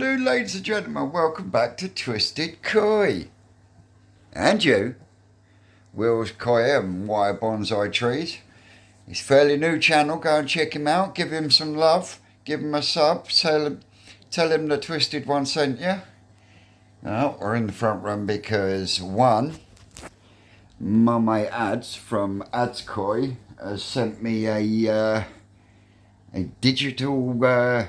afternoon, ladies and gentlemen. Welcome back to Twisted Koi. And you, Will's Koi and Wire Bonsai Trees. He's a fairly new channel. Go and check him out. Give him some love. Give him a sub. Tell him the Twisted One sent you. Well, we're in the front room because one, my mate Ads from Ads Koi has sent me a digital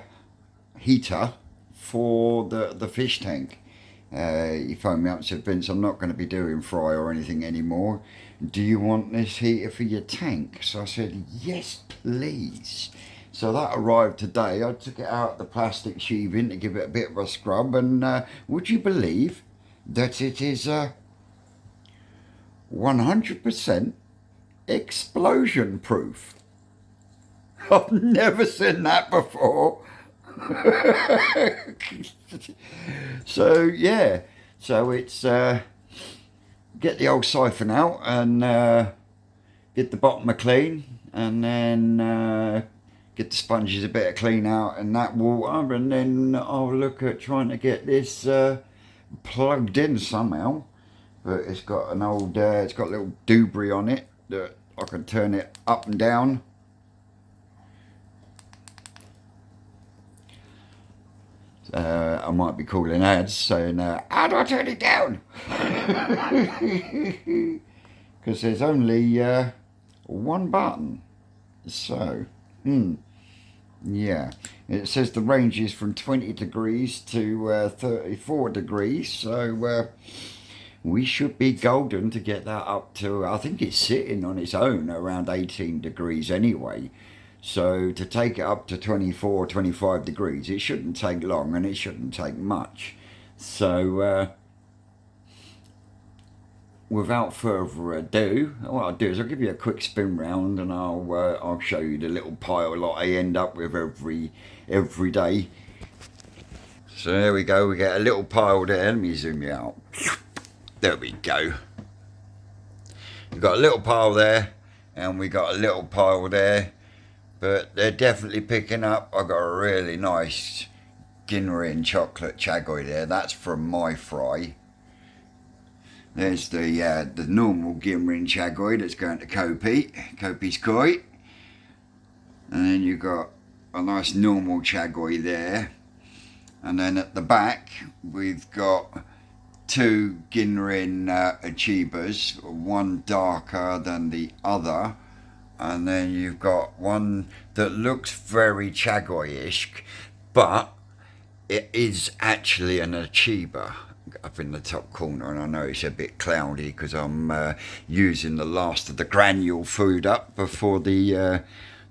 heater for the fish tank. He phoned me up and said, Vince, I'm not going to be doing fry or anything anymore. Do you want this heater for your tank? So I said, yes, please. So that arrived today. I took it out the plastic sheathing to give it a bit of a scrub, and would you believe that it is 100% explosion proof? I've never seen that before. So yeah, so it's get the old siphon out and get the bottom clean, and then get the sponges a bit of clean out and that water, and then I'll look at trying to get this plugged in somehow. But it's got an old it's got a little doobry on it that I can turn it up and down. I might be calling Ads saying, how do I turn it down? Because there's only one button. So, yeah. It says the range is from 20 degrees to 34 degrees. So, we should be golden to get that up to, I think it's sitting on its own around 18 degrees anyway. So to take it up to 24, 25 degrees, it shouldn't take long and it shouldn't take much. So without further ado, what I'll do is I'll give you a quick spin round, and I'll show you the little pile that I end up with every day. So there we go, we get a little pile there. Let me zoom you out. There we go. We've got a little pile there, and we got a little pile there. But they're definitely picking up. I got a really nice Ginrin chocolate chagoy there. That's from my fry. There's the normal Ginrin chagoy that's going to Kopi's Koi. And then you've got a nice normal chagoy there. And then at the back, we've got two Ginrin Achibas, one darker than the other. And then you've got one that looks very chagoy-ish, but it is actually an Achiba up in the top corner. And I know it's a bit cloudy because I'm using the last of the granule food up before the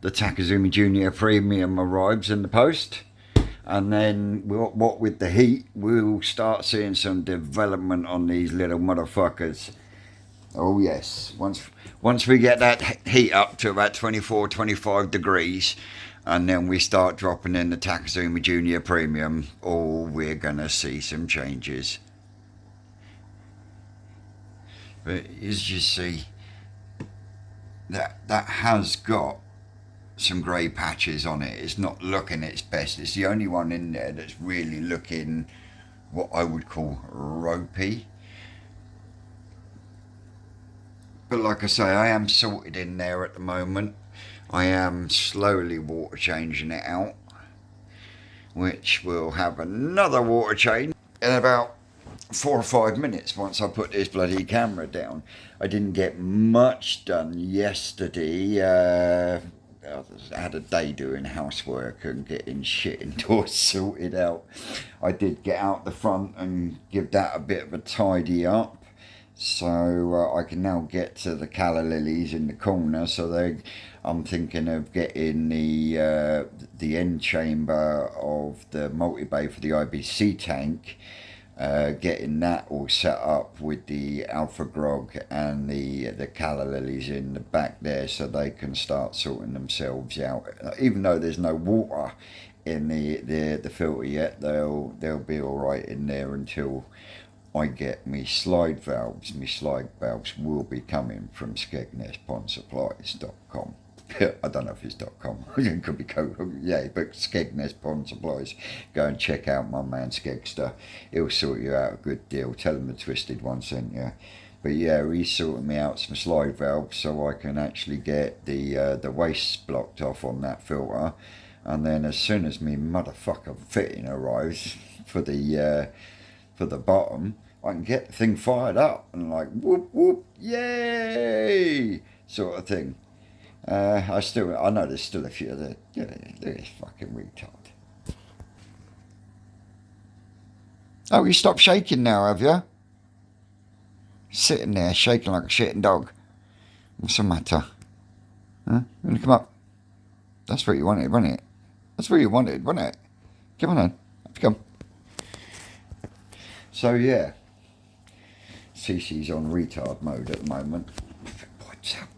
Takazumi Junior Premium arrives in the post. And then what with the heat, we'll start seeing some development on these little motherfuckers. Oh yes, once we get that heat up to about 24, 25 degrees, and then we start dropping in the Takazumi Junior Premium, we're going to see some changes. But as you see, that has got some grey patches on it. It's not looking its best. It's the only one in there that's really looking what I would call ropey. But like I say, I am sorted in there at the moment. I am slowly water changing it out, which will have another water change in about 4 or 5 minutes once I put this bloody camera down. I didn't get much done yesterday. I had a day doing housework and getting shit indoors sorted out. I did get out the front and give that a bit of a tidy up. So I can now get to the calla lilies in the corner. So I'm thinking of getting the end chamber of the multi-bay for the IBC tank, getting that all set up with the alpha grog and the calla lilies in the back there, so they can start sorting themselves out. Even though there's no water in the filter yet, they'll be all right in there until I get me slide valves. My slide valves will be coming from SkegnessPondSupplies.com. I don't know if it's .com. It could be yeah, but Skegness Pond Supplies. Go and check out my man Skegster. He'll sort you out a good deal. Tell him the Twisted One sent you. But yeah, he's sorting me out some slide valves so I can actually get the waste blocked off on that filter. And then as soon as me motherfucker fitting arrives for the bottom, I can get the thing fired up and like whoop whoop, yay, sort of thing. I know there's still a few of the, they're fucking retard. Oh, you stopped shaking now, have you? Sitting there shaking like a shitting dog. What's the matter? Huh? You want to come up? That's what you wanted, wasn't it? That's what you wanted, wasn't it? Come on then. Up you come. So yeah, Cece's on retard mode at the moment.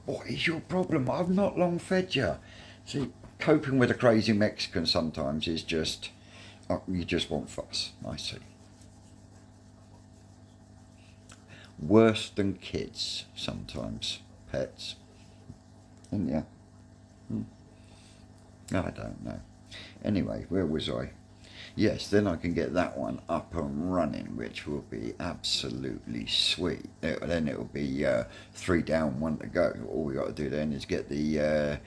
What is your problem? I've not long fed you. See, coping with a crazy Mexican sometimes is just, you just want fuss, I see. Worse than kids sometimes, pets. Isn't ya? I don't know. Anyway, where was I? Yes, then I can get that one up and running, which will be absolutely sweet. Then it'll be 3 down, 1 to go. All we got to do then is get the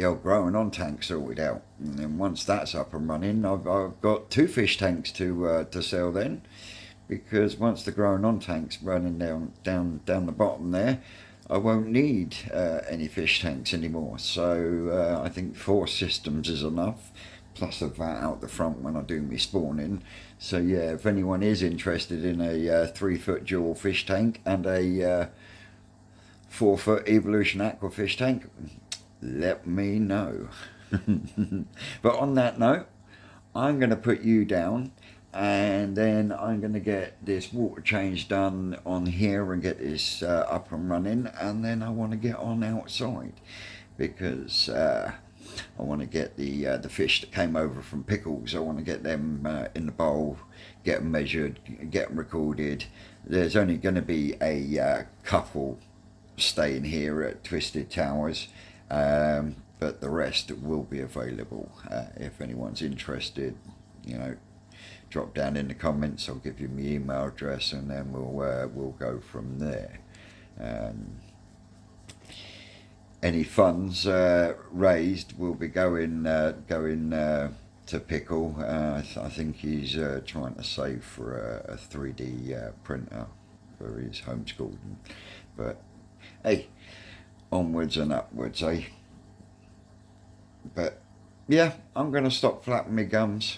old growing on tank sorted out, and then once that's up and running, I've got 2 fish tanks to sell then, because once the growing on tank's running down the bottom there, I won't need any fish tanks anymore. So I think 4 systems is enough, plus a vat out the front when I do my spawning. So yeah, if anyone is interested in a 3-foot dual fish tank and a 4-foot Evolution Aqua fish tank, let me know. But on that note, I'm going to put you down, and then I'm going to get this water change done on here and get this up and running, and then I want to get on outside, because I want to get the fish that came over from Pickles. I want to get them in the bowl, get them measured, get them recorded. There's only going to be a couple staying here at Twisted Towers, but the rest will be available. If anyone's interested, drop down in the comments. I'll give you my email address, and then we'll go from there. Any funds raised will be going to Pickle. I think he's trying to save for a 3D printer for his homeschooling. But hey, onwards and upwards, eh? But yeah, I'm going to stop flapping my gums,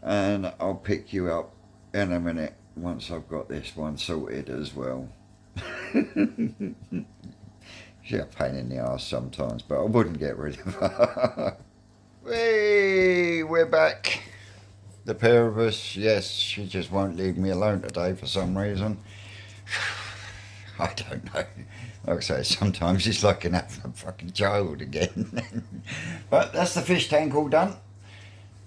and I'll pick you up in a minute once I've got this one sorted as well. She's a pain in the arse sometimes, but I wouldn't get rid of her. Hey, we're back. The pair of us. Yes, she just won't leave me alone today for some reason. I don't know. Like I say, sometimes it's like having a fucking child again. But that's the fish tank all done.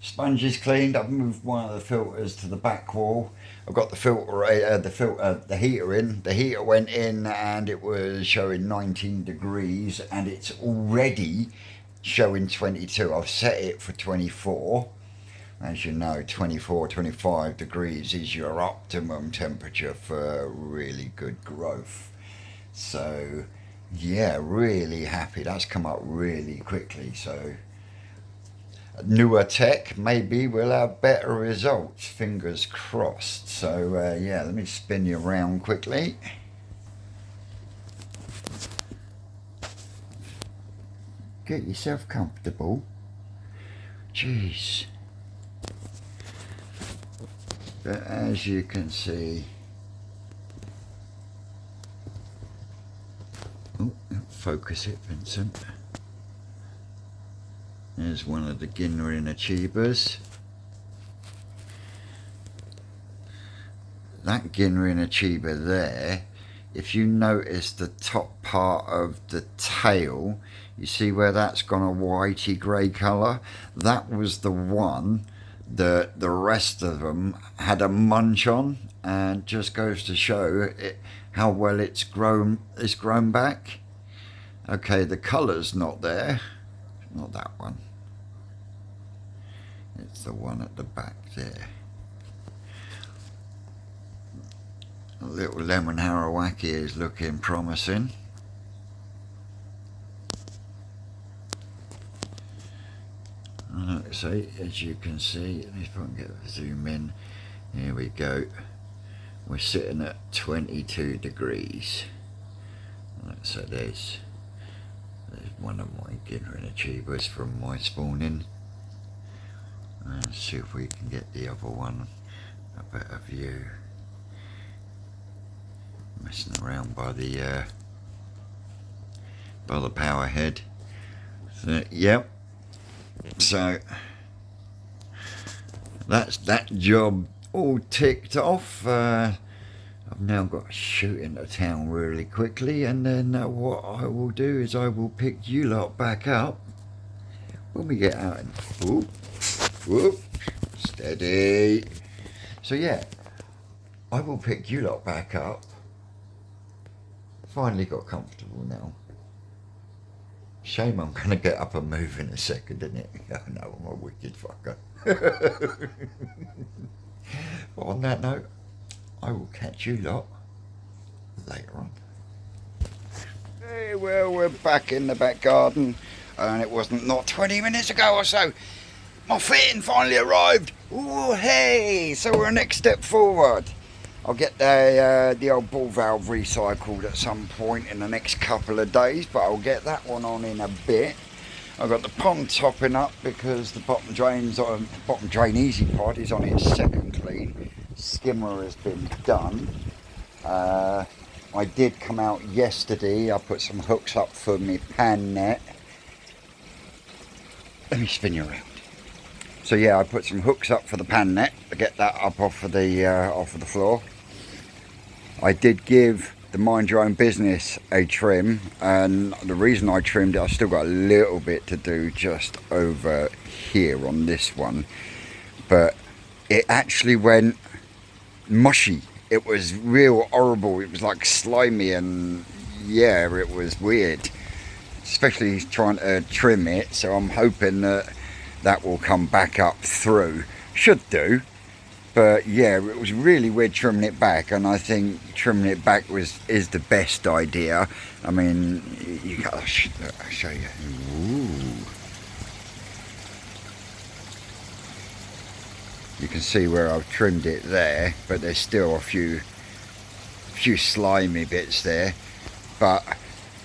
Sponge is cleaned. I've moved one of the filters to the back wall. I've got the the heater in. The heater went in and it was showing 19 degrees, and it's already showing 22. I've set it for 24. As you know, 24, 25 degrees is your optimum temperature for really good growth. So yeah, really happy. That's come up really quickly. So newer tech, maybe we'll have better results, fingers crossed. So yeah, let me spin you around quickly. Get yourself comfortable. Jeez. But as you can see, focus it, Vincent. There's one of the Ginrin Achievers. That Ginrin Achiever there, if you notice the top part of the tail, you see where that's gone a whitey grey colour? That was the one that the rest of them had a munch on, and just goes to show it how well it's grown back. Okay, the colour's not there. Not that one. It's the one at the back there. A little lemon Harawaki is looking promising. So as you can see, if I can get a zoom in, here we go. We're sitting at 22 degrees. So there's one of my Ginner achievers from my spawning. Let's see if we can get the other one a better view. Messing around by the power head. So, yep. So that's that job all ticked off. I've now got to shoot into town really quickly, and then what I will do is I will pick you lot back up when we get out. And whoop, whoop, steady. So yeah, I will pick you lot back up. Finally got comfortable now. Shame I'm going to get up and move in a second, isn't it? Oh no, I'm a wicked fucker. But on that note, I will catch you lot later on. Hey, well, we're back in the back garden, and it wasn't not 20 minutes ago or so. My fitting finally arrived. Ooh, hey! So we're a next step forward. I'll get the old ball valve recycled at some point in the next couple of days, but I'll get that one on in a bit. I've got the pond topping up because the bottom drain easy pod is on its second clean. Skimmer has been done. I did come out yesterday. I put some hooks up for my pan net. Let me spin you around. So yeah, I put some hooks up for the pan net to get that up off of the floor. I did give the Mind Your Own Business a trim, and the reason I trimmed it, I've still got a little bit to do just over here on this one, but it actually went mushy. It was real horrible. It was like slimy, and yeah, it was weird, especially trying to trim it. So I'm hoping that will come back up through. Should do. But yeah, it was really weird trimming it back, and I think trimming it back is the best idea. I mean, I'll show you. Ooh. You can see where I've trimmed it there, but there's still a few slimy bits there. But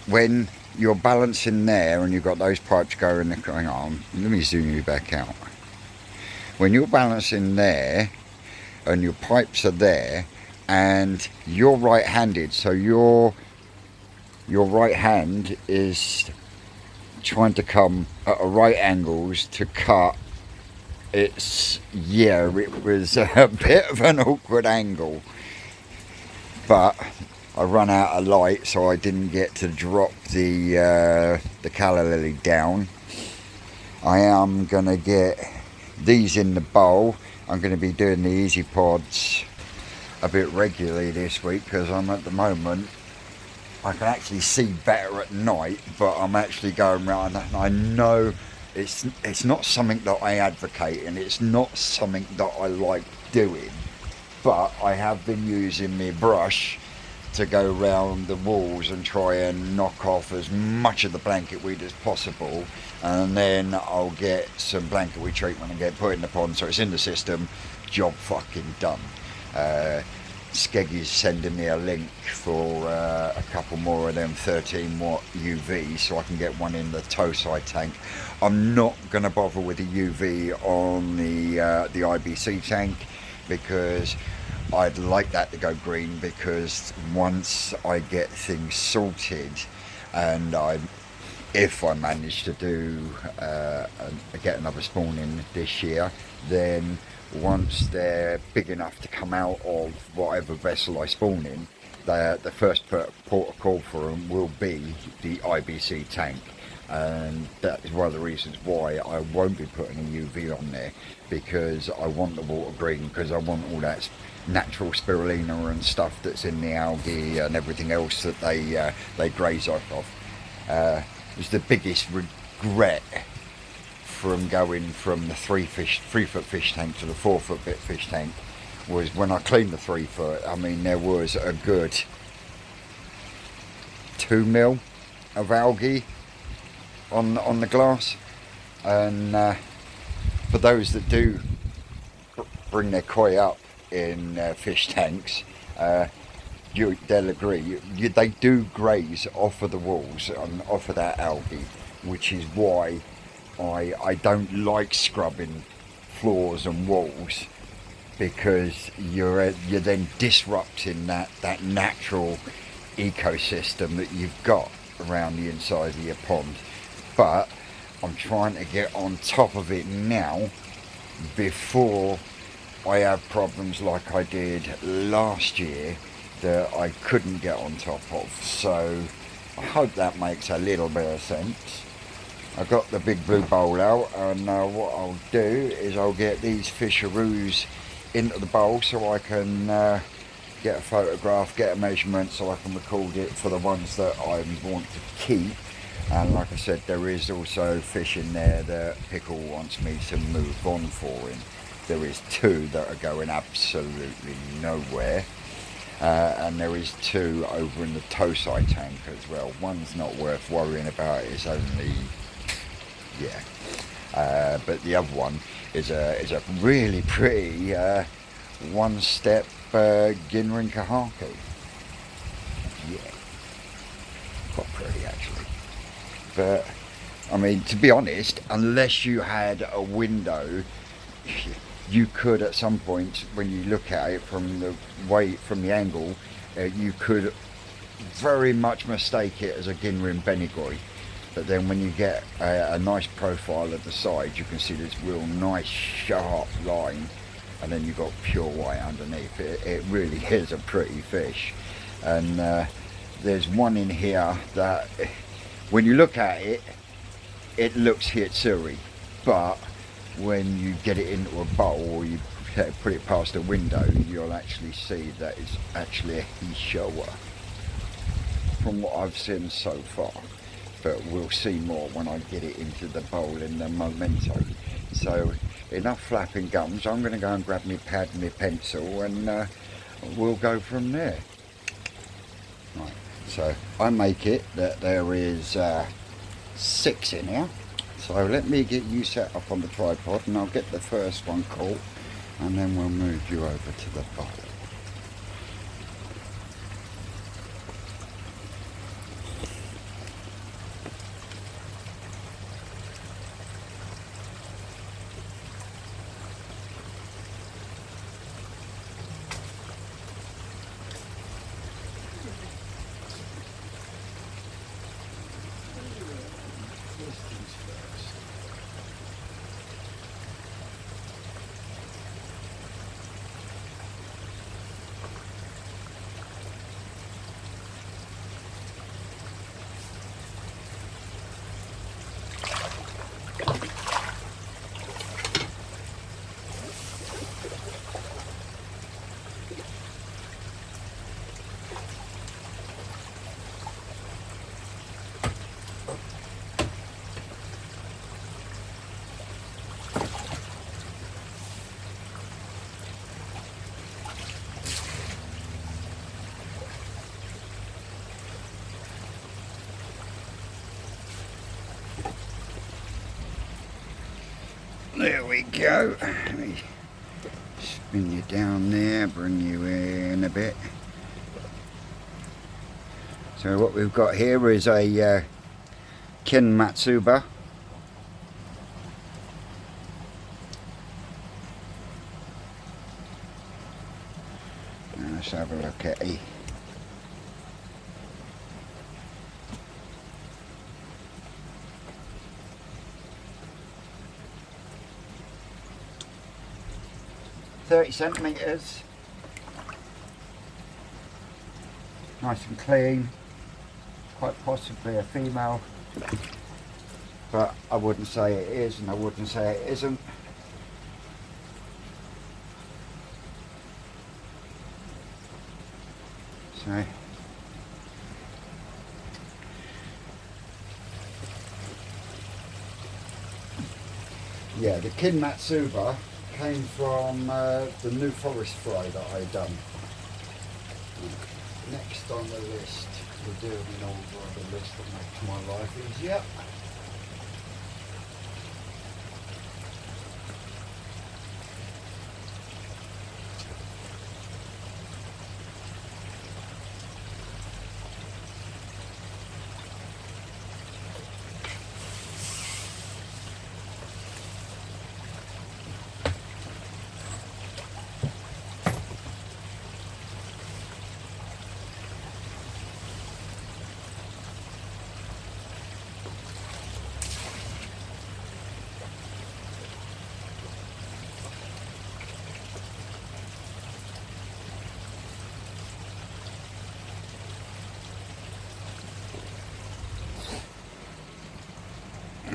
when you're balancing there and you've got those pipes going on, let me zoom you back out. When you're balancing there and your pipes are there and you're right-handed, so your right hand is trying to come at a right angles to cut. It was a bit of an awkward angle, but I run out of light, so I didn't get to drop the calla lily down. I am gonna get these in the bowl. I'm going to be doing the easy pods a bit regularly this week because I'm at the moment, I can actually see better at night, but I'm actually going around, and I know it's not something that I advocate, and it's not something that I like doing, but I have been using my brush to go round the walls and try and knock off as much of the blanket weed as possible, and then I'll get some blanket weed treatment and get put in the pond so it's in the system. Job fucking done. Skeggy's sending me a link for a couple more of them 13 watt UV so I can get one in the toe side tank. I'm not going to bother with the UV on the IBC tank because I'd like that to go green, because once I get things sorted and if I manage to get another spawn in this year, then once they're big enough to come out of whatever vessel I spawn in, the first port of call for them will be the IBC tank. And that is one of the reasons why I won't be putting a UV on there, because I want the water green, because I want all that natural spirulina and stuff that's in the algae and everything else that they graze off of. was the biggest regret from going from the 3-foot fish tank to the 4-foot fish tank was when I cleaned the 3-foot. I mean, there was a good 2 mil of algae on the glass, and for those that do bring their koi up in fish tanks, they'll agree, they do graze off of the walls and off of that algae, which is why I don't like scrubbing floors and walls, because you're then disrupting that natural ecosystem that you've got around the inside of your pond. But I'm trying to get on top of it now before I have problems like I did last year that I couldn't get on top of. So I hope that makes a little bit of sense. I got the big blue bowl out, and what I'll do is I'll get these fisheroos into the bowl so I can get a photograph, get a measurement, so I can record it for the ones that I want to keep. And like I said, there is also fish in there that Pickle wants me to move on for him. There is 2 that are going absolutely nowhere, and there is 2 over in the Tosai tank as well. One's not worth worrying about, it's only, but the other one is a really pretty one-step Ginrin Kahaki. Yeah, quite pretty actually. But I mean, to be honest, unless you had a window, you could at some point, when you look at it from the angle, you could very much mistake it as a Ginrin Benigoi. But then when you get a nice profile at the side, you can see this real nice sharp line, and then you've got pure white underneath. It really is a pretty fish. And there's one in here that, when you look at it, it looks Hitsuri, but when you get it into a bowl or you put it past a window, you'll actually see that it's actually a Hishowa, from what I've seen so far. But we'll see more when I get it into the bowl in the memento. So enough flapping gums. I'm going to go and grab my pad and my pencil, and we'll go from there. Right, so I make it that there is 6 in here. So let me get you set up on the tripod, and I'll get the first one caught, and then we'll move you over to the bowl. There we go. Let me spin you down there, bring you in a bit. So what we've got here is a Ken Matsuba. Let's have a look at it. $30cm, nice and clean, quite possibly a female, but I wouldn't say it is and I wouldn't say it isn't. So Yeah, the Kin Matsuba came from the New Forest fry that I done. Next on the list, we're doing an order on the list that makes my life easier.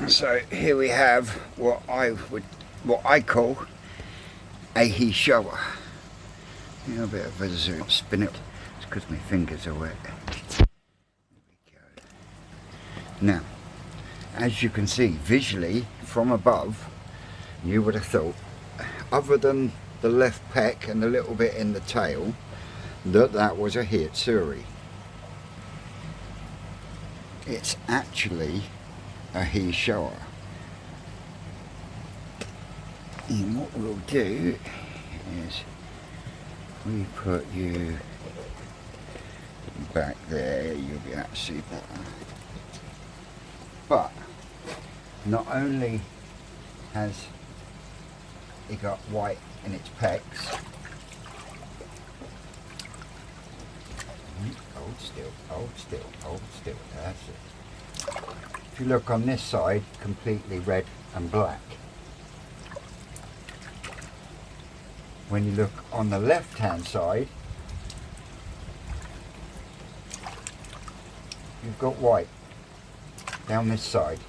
So here we have what I call a hishowa. A bit of a zoom, spin it. It's because my fingers are wet. There we go. Now, as you can see visually from above, you would have thought, other than the left pec and a little bit in the tail, that was a hitsuri. It's actually a hishowa. And what we'll do is we put you back there, you'll be able to see better. But not only has it got white in its pecs, hold still, hold still, hold still, that's it. If you look on this side, completely red and black. When you look on the left hand side, you've got white down this side.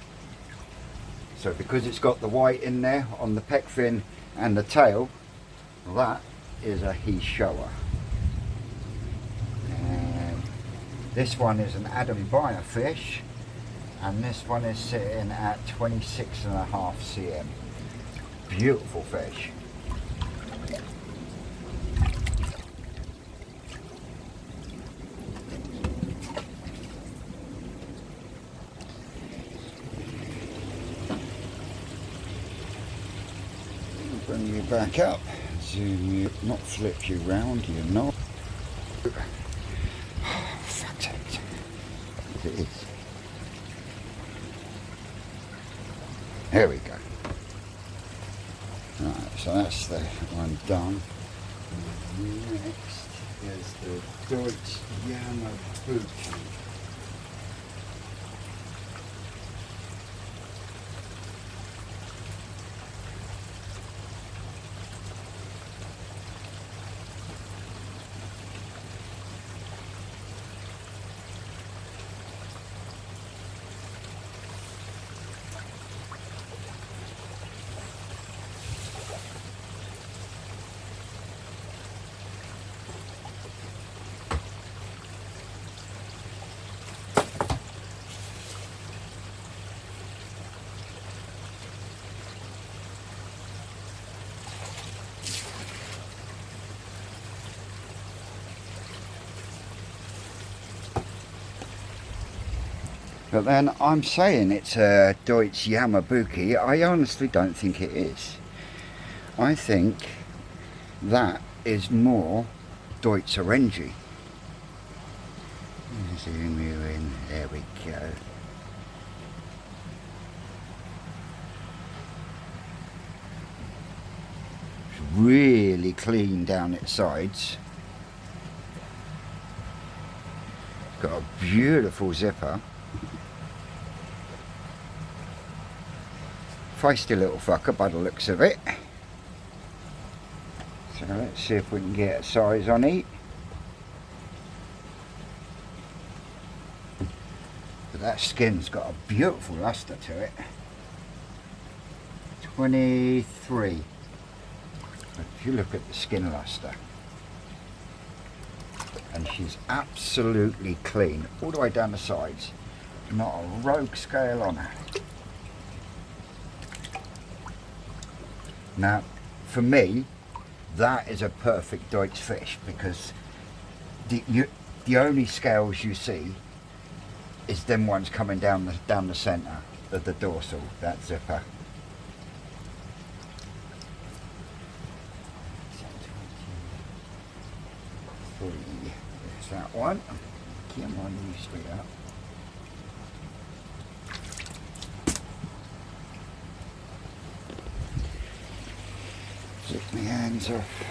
So because it's got the white in there on the pec fin and the tail, that is a hishowa. And this one is an Adam Bayer fish, and this one is sitting at 26.5 cm. Beautiful fish. Bring you back up, zoom you, not flip you round, you're not. Oh, fuck's sake. It is. There we go. Right, so that's the one done. Next is the Deutsch Yamabuki. But then I'm saying it's a Deutsch Yamabuki. I honestly don't think it is. I think that is more Deutsch Orange. Zoom you in. There we go. It's really clean down its sides. Got a beautiful zipper. Feisty little fucker by the looks of it. So let's see if we can get a size on it. But that skin's got a beautiful luster to it. 23. If you look at the skin luster. And she's absolutely clean all the way down the sides. Not a rogue scale on her. Now, for me, that is a perfect Deutsch fish because the only scales you see is them ones coming down the centre of the dorsal, that zipper. There's that one. Come on, you straight up. Zip my hands off.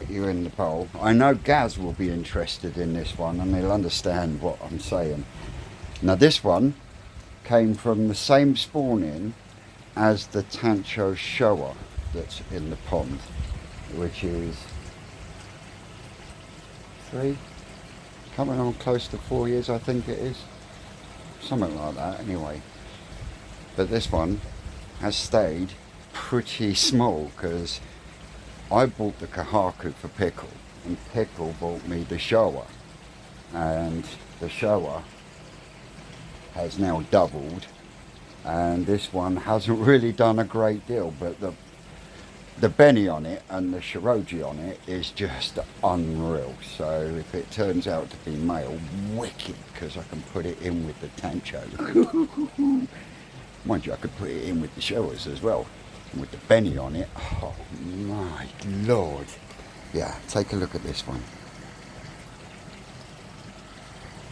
You in the bowl. I know Gaz will be interested in this one and he'll understand what I'm saying. Now this one came from the same spawning as the Tancho Showa that's in the pond, which is coming on close to 4 years, I think it is. Something like that anyway. But this one has stayed pretty small because I bought the Kahaku for Pickle and Pickle bought me the Showa, and the Showa has now doubled, and this one hasn't really done a great deal, but the Benny on it and the Shiroji on it is just unreal. So if it turns out to be male, wicked, because I can put it in with the Tancho. Mind you, I could put it in with the Showas as well. With the Benny on it. Oh my lord. Yeah, take a look at this one.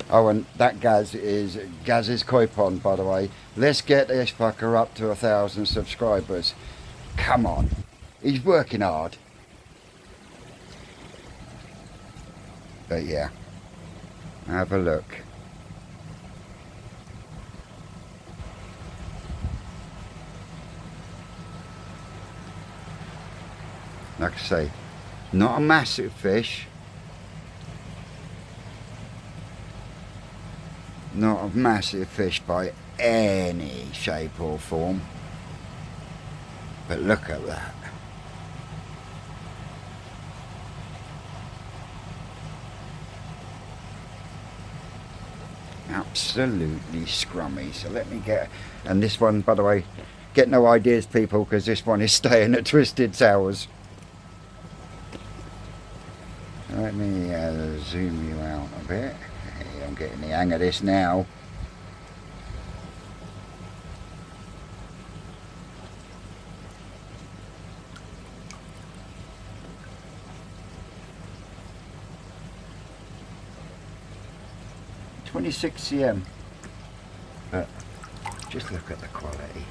Oh, and that Gaz is Gaz's koi pond, by the way. Let's get this fucker up to 1,000 subscribers. Come on. He's working hard. But yeah, have a look. Like I say, not a massive fish, not a massive fish by any shape or form, but look at that. Absolutely scrummy. So let me get, and this one, by the way, get no ideas people, because this one is staying at Twisted Towers. Let me zoom you out a bit. Hey, I'm getting the hang of this now. .26 cm. But just look at the quality.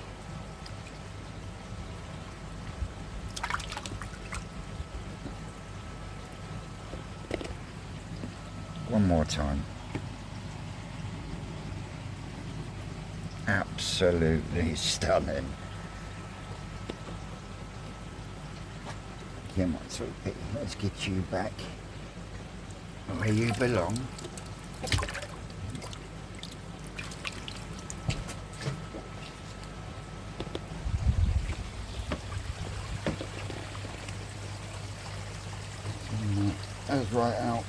One more time. Absolutely stunning. Come on, sweet pea, let's get you back where you belong. That's right out.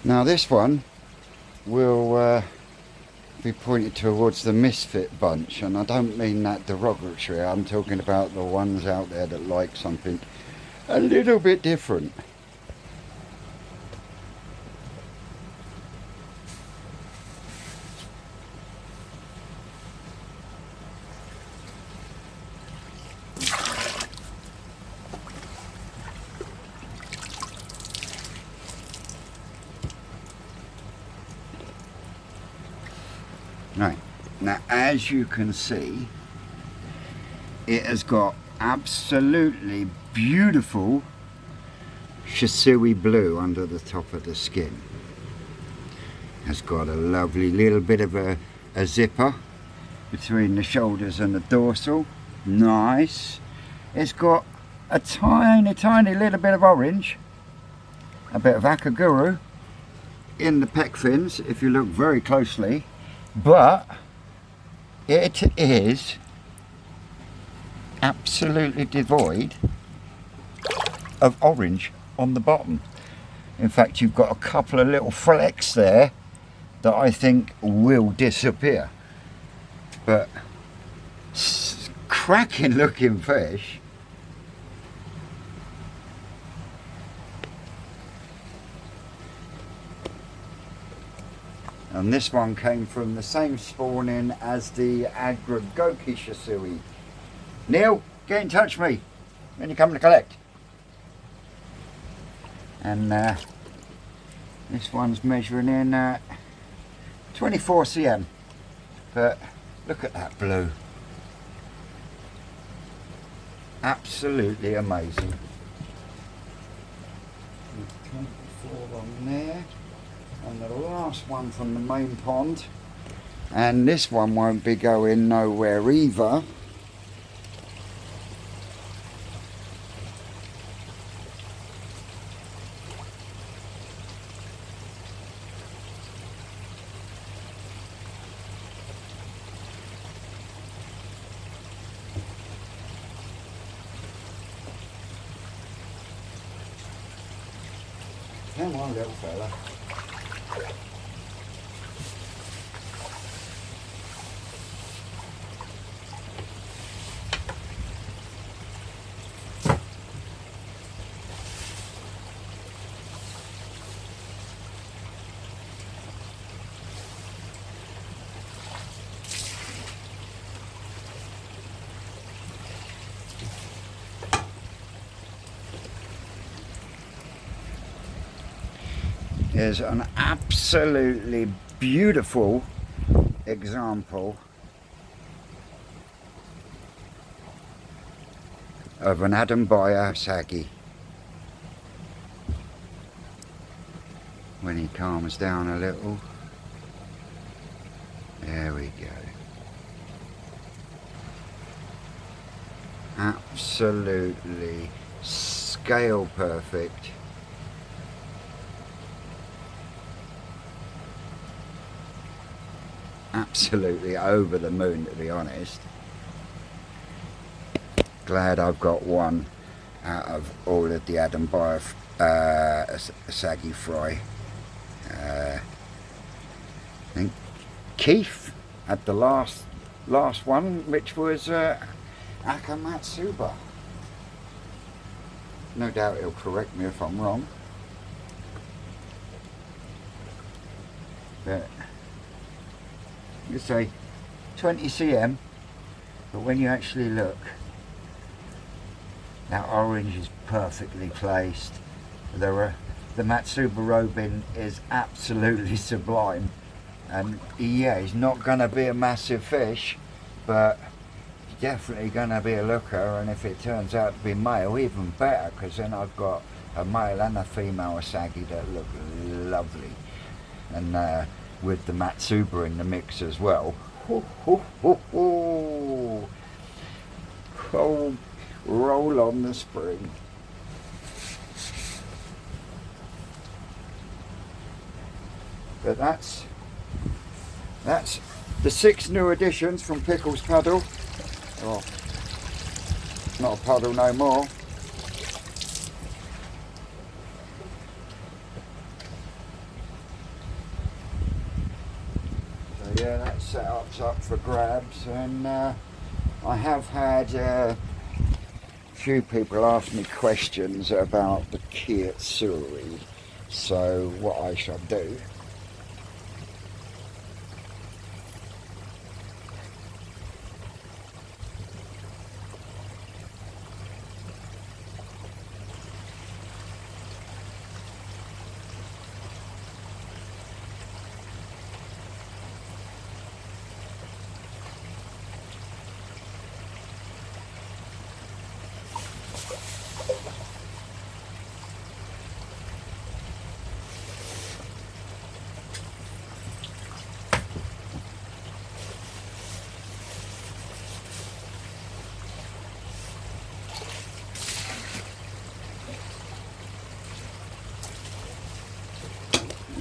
Now this one will be pointed towards the misfit bunch, and I don't mean that derogatory. I'm talking about the ones out there that like something a little bit different. Right, now as you can see, it has got absolutely beautiful Shisui blue under the top of the skin. It's got a lovely little bit of a zipper between the shoulders and the dorsal. Nice. It's got a tiny little bit of orange, a bit of Akaguru in the pec fins if you look very closely. But it is absolutely devoid of orange on the bottom. In fact, you've got a couple of little flecks there that I think will disappear. But cracking looking fish. And this one came from the same spawning as the Agragoki Shisui. Neil, get in touch with me when you come to collect. And this one's measuring in 24 cm. But look at that blue. Absolutely amazing. 24 on there. And the last one from the main pond, and this one won't be going nowhere either. Come on, little fella. Is an absolutely beautiful example of an Adambaya saggy. When he calms down a little, there we go. Absolutely scale perfect. Absolutely over the moon, to be honest. Glad I've got one out of all of the Adambaya saggy fry. I think Keith had the last one, which was Akamatsuba. No doubt he'll correct me if I'm wrong. But you say 20 cm, but when you actually look, that orange is perfectly placed. The Matsuba Robin is absolutely sublime, and yeah, he's not going to be a massive fish, but definitely going to be a looker. And if it turns out to be male, even better, because then I've got a male and a female Asagi that look lovely. And with the Matsuba in the mix as well. Oh, roll on the spring. But that's the 6 new additions from Pickle's paddle. Oh, not a paddle no more. that setup's up for grabs, and I have had a few people ask me questions about the Kitsuri, so what I shall do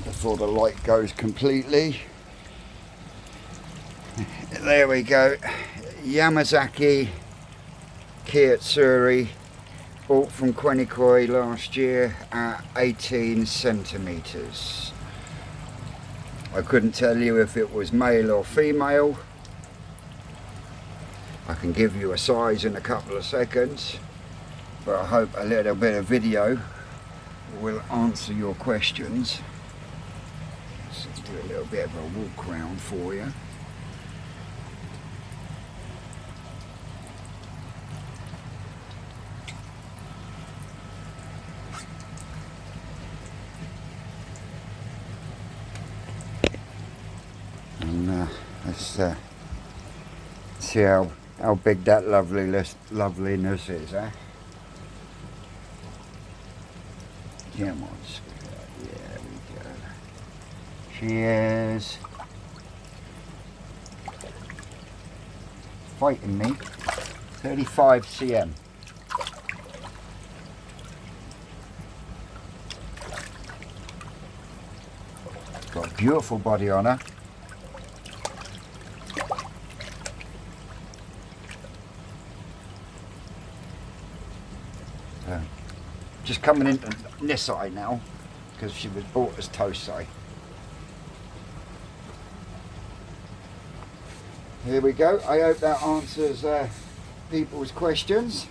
before the light goes completely. There we go. Yamazaki Kitsuri, bought from Quenicoi last year at 18 centimetres. I couldn't tell you if it was male or female. I can give you a size in a couple of seconds, but I hope a little bit of video will answer your questions. Let's do a little bit of a walk around for you. And let's see how big that loveliness is, eh? Come on, sweetheart. There we go. She is fighting me. 35 cm. Got a beautiful body on her. Just coming into this side now because she was bought as Tosai. Here we go. I hope that answers people's questions.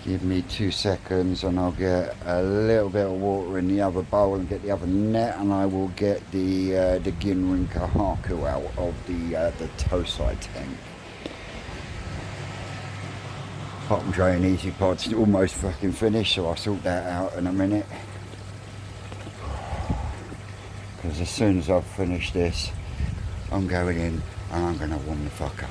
Give me 2 seconds and I'll get a little bit of water in the other bowl and get the other net, and I will get the Ginrinka Haku out of the Tosai tank. Bottom drain easy pod's almost fucking finished, so I'll sort that out in a minute. Because as soon as I've finished this, I'm going in and I'm going to warm the fuck up.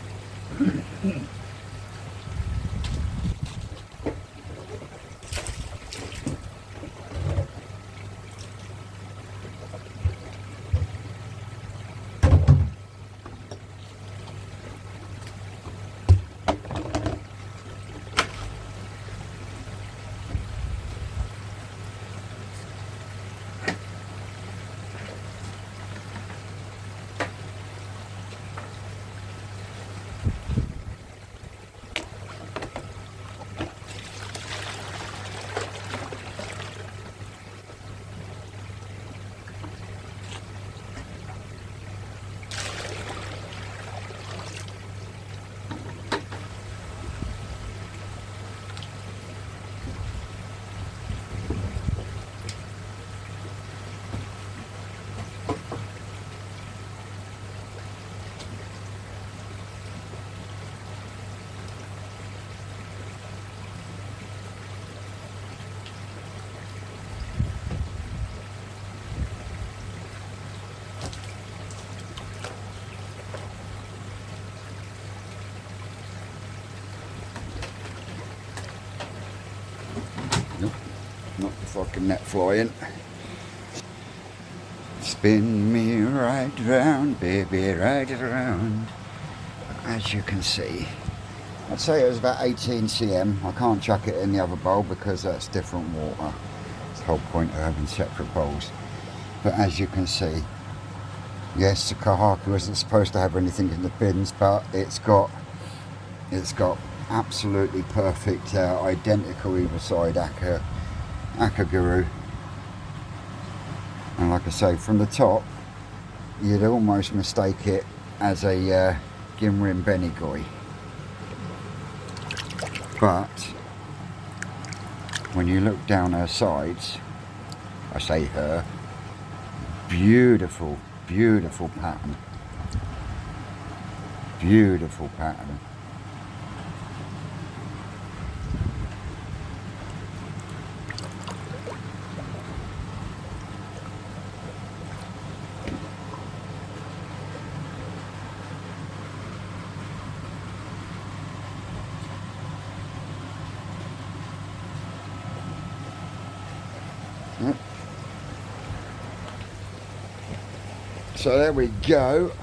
Not the fucking net flying. Spin me right round, baby, right around. As you can see, I'd say it was about 18 cm. I can't chuck it in the other bowl because that's different water. It's the whole point of having separate bowls. But as you can see, yes, the Kahaku isn't supposed to have anything in the bins, but it's got absolutely perfect, identical either side Akaguru. And like I say, from the top, you'd almost mistake it as a Gimrin Benigoi. But when you look down her sides, I say her, beautiful, beautiful pattern. Beautiful pattern. Yep. So there we go.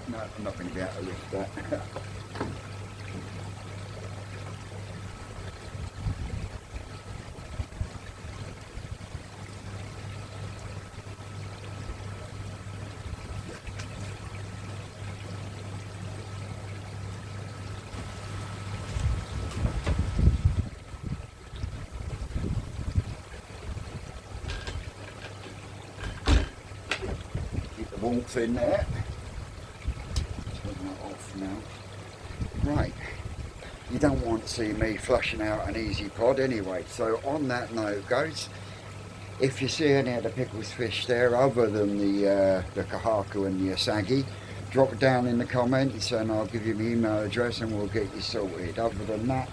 No, I'm not going to be able to lift that. Warmth in there. Turn that off now. Right, you don't want to see me flushing out an easy pod anyway. So on that note, guys, if you see any of the Pickles fish there other than the Kahaku and the Asagi, drop it down in the comments and I'll give you my email address and we'll get you sorted. Other than that,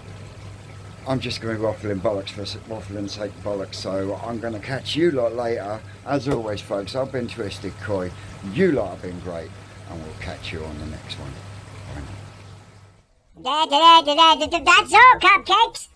I'm just going to waffling bollocks for waffling sake bollocks, so I'm going to catch you lot later. As always, folks, I've been Twisted Koi, you lot have been great, and we'll catch you on the next one. Bye now. That's all, cupcakes.